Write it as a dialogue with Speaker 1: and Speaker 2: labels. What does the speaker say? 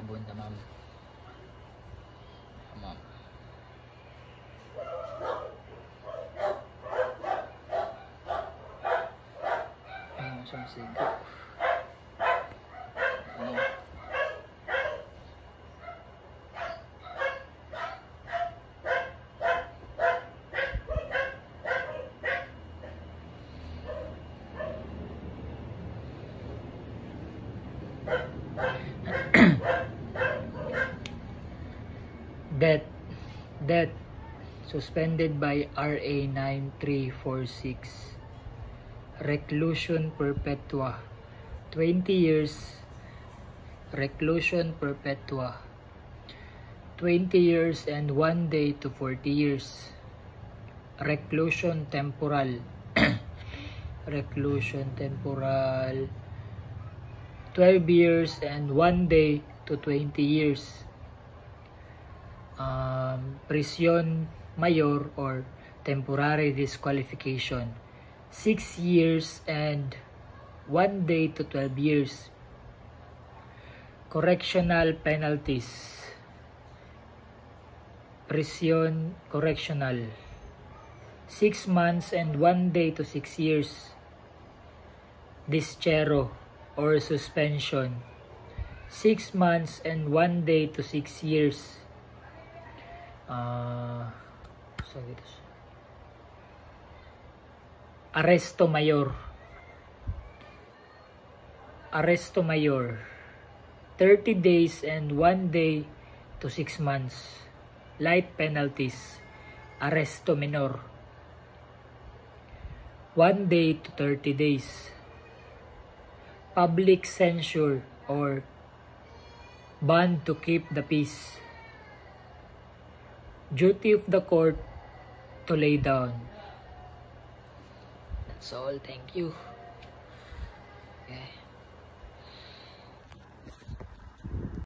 Speaker 1: abunda, ma'am. Ma'am. Ayun, sumisigaw. Ano? Death suspended by RA 9346. Reclusion perpetua 20 years. Reclusion perpetua 20 years and 1 day to 40 years. Reclusion temporal reclusion temporal 12 years and 1 day to 20 years. Prisión mayor or temporary disqualification 6 years and 1 day to 12 years. Correctional penalties, prisión correctional 6 months and 1 day to 6 years. Deschero or suspension 6 months and 1 day to 6 years. Arresto mayor 30 days and 1 day to 6 months. Light penalties, arresto menor 1 day to 30 days. Public censure or ban to keep the peace. Duty of the court to lay down. That's all. Thank you. Okay.